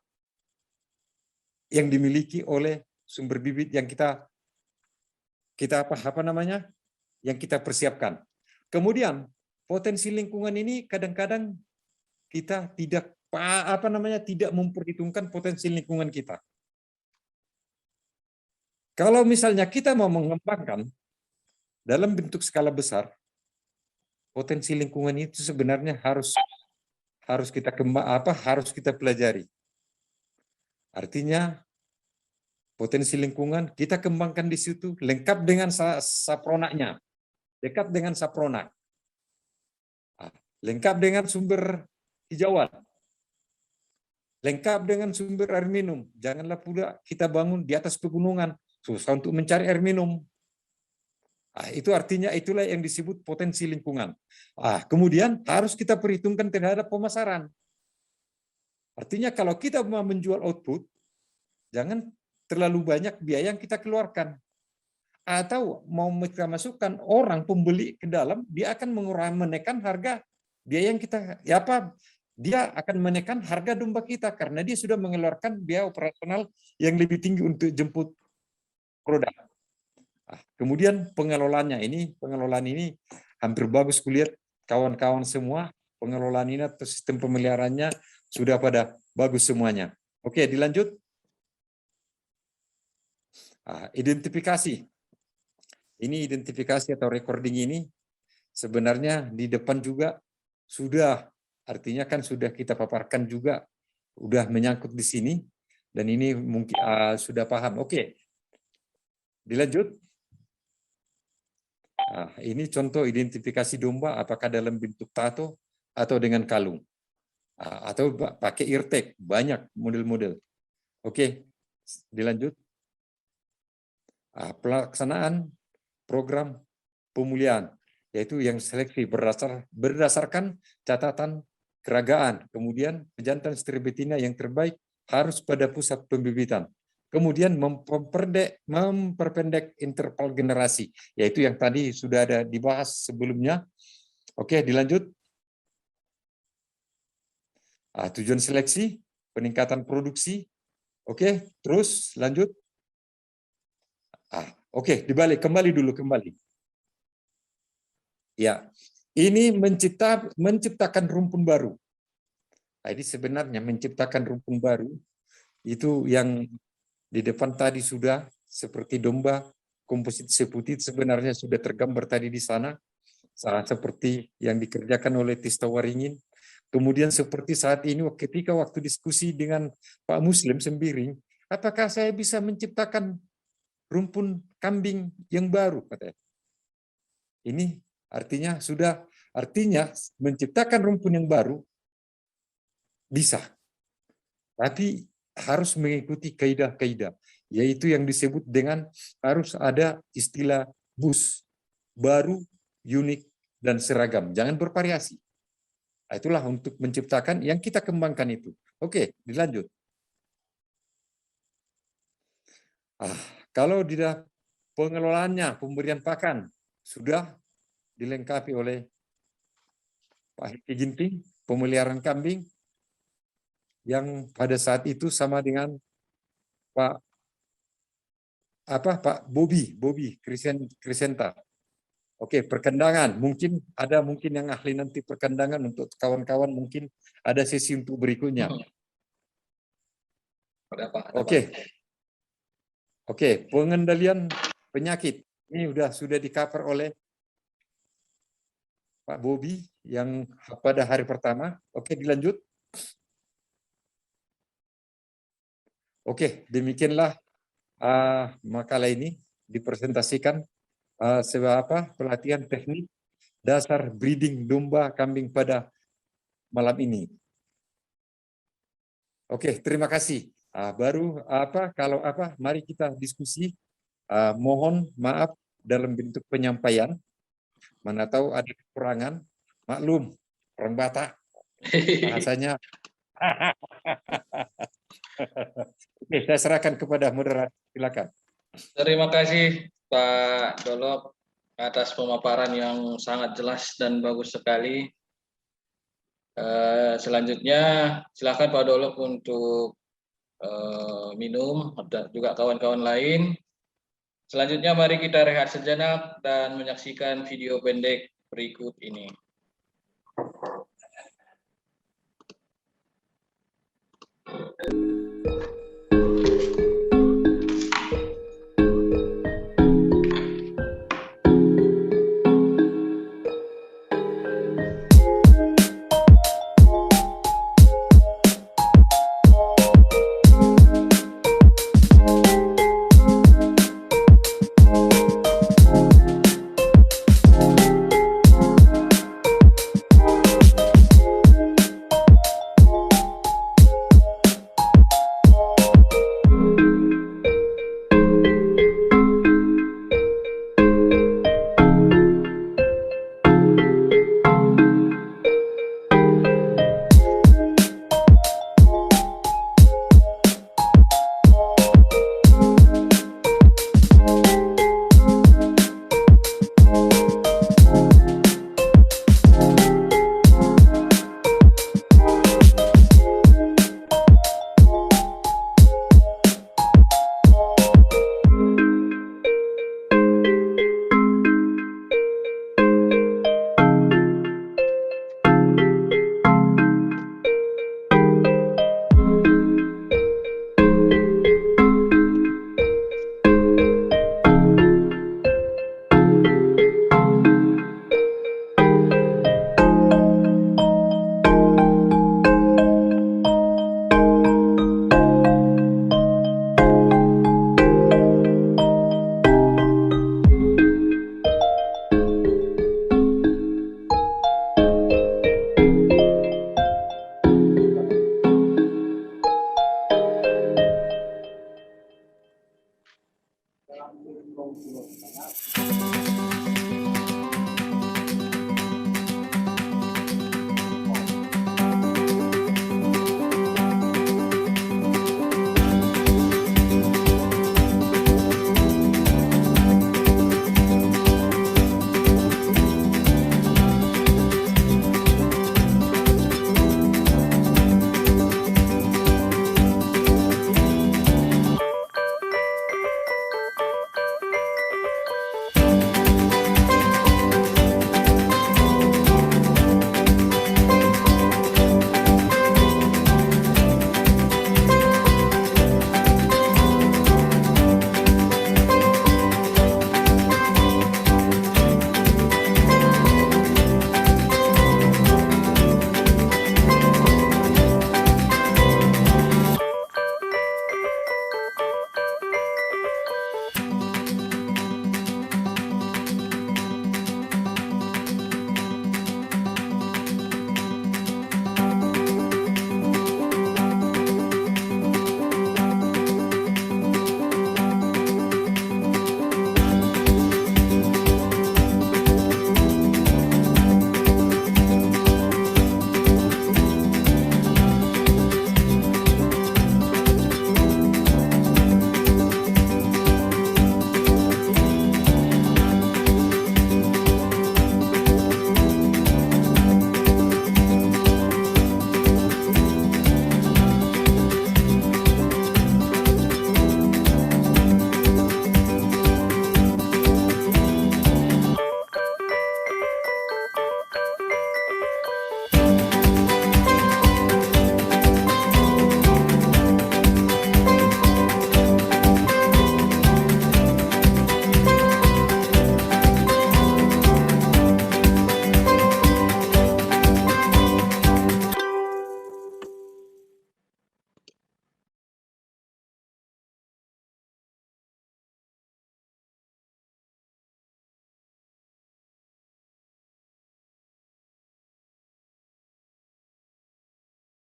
yang dimiliki oleh sumber bibit yang kita yang kita persiapkan. Kemudian potensi lingkungan ini kadang-kadang kita tidak memperhitungkan potensi lingkungan kita. Kalau misalnya kita mau mengembangkan dalam bentuk skala besar, potensi lingkungan itu sebenarnya harus kita harus kita pelajari. Artinya potensi lingkungan kita kembangkan di situ lengkap dengan sapronaknya, dekat dengan sapronak, lengkap dengan sumber hijauan, lengkap dengan sumber air minum. Janganlah pula kita bangun di atas pegunungan, susah untuk mencari air minum. Itu artinya itulah yang disebut potensi lingkungan. Kemudian harus kita perhitungkan terhadap pemasaran. Artinya kalau kita mau menjual output, jangan terlalu banyak biaya yang kita keluarkan. Atau mau kita masukkan orang pembeli ke dalam, dia akan menekan harga biaya yang kita dia akan menekan harga domba kita karena dia sudah mengeluarkan biaya operasional yang lebih tinggi untuk jemput produk. Kemudian pengelolaan ini hampir bagus kulihat kawan-kawan semua, pengelolaan ini atau sistem pemeliharaannya sudah pada bagus semuanya. Oke, dilanjut. Identifikasi. Ini identifikasi atau recording ini sebenarnya di depan juga sudah, artinya kan sudah kita paparkan juga, udah menyangkut di sini, dan ini mungkin sudah paham. Oke, dilanjut. Nah, ini contoh identifikasi domba, apakah dalam bentuk tato atau dengan kalung, atau pakai eartag, banyak model-model. Oke, dilanjut. Pelaksanaan program pemulihan, yaitu yang seleksi berdasarkan catatan keragaan. Kemudian pejantan strip betina yang terbaik harus pada pusat pembibitan. Kemudian memperpendek interval generasi, yaitu yang tadi sudah ada dibahas sebelumnya. Oke, dilanjut. Tujuan seleksi, peningkatan produksi. Oke, terus lanjut. Oke, kembali dulu. Ya, ini menciptakan rumpun baru. Jadi sebenarnya menciptakan rumpun baru itu yang di depan tadi sudah seperti domba komposit seputit sebenarnya sudah tergambar tadi di sana, seperti yang dikerjakan oleh Tista Waringin. Kemudian seperti saat ini ketika waktu diskusi dengan Pak Muslim Sembiring, apakah saya bisa menciptakan rumpun kambing yang baru, katanya. Ini artinya menciptakan rumpun yang baru bisa, tapi harus mengikuti kaidah-kaidah, yaitu yang disebut dengan harus ada istilah BUS, baru, unik, dan seragam. Jangan bervariasi. Itulah untuk menciptakan yang kita kembangkan itu. Oke, dilanjut. Kalau di pengelolaannya, pemberian pakan sudah dilengkapi oleh Pak Heki Ginting, pemeliharaan kambing yang pada saat itu sama dengan Pak Bobi Krisenta. Oke, perkendangan mungkin yang ahli nanti perkendangan, untuk kawan-kawan mungkin ada sesi untuk berikutnya. Oke, pengendalian penyakit ini sudah di-cover oleh Pak Bobi yang pada hari pertama. Oke, dilanjut. Oke, demikianlah makalah ini dipresentasikan sebagai pelatihan teknik dasar breeding domba kambing pada malam ini. Oke, terima kasih. Mari kita diskusi. Mohon maaf dalam bentuk penyampaian. Mana tahu ada kekurangan, maklum, orang Batak bahasanya. Oke, saya serahkan kepada moderator. Silakan. Terima kasih Pak Dolok atas pemaparan yang sangat jelas dan bagus sekali. Selanjutnya silakan Pak Dolok untuk minum, dan juga kawan-kawan lain. Selanjutnya mari kita rehat sejenak dan menyaksikan video pendek berikut ini.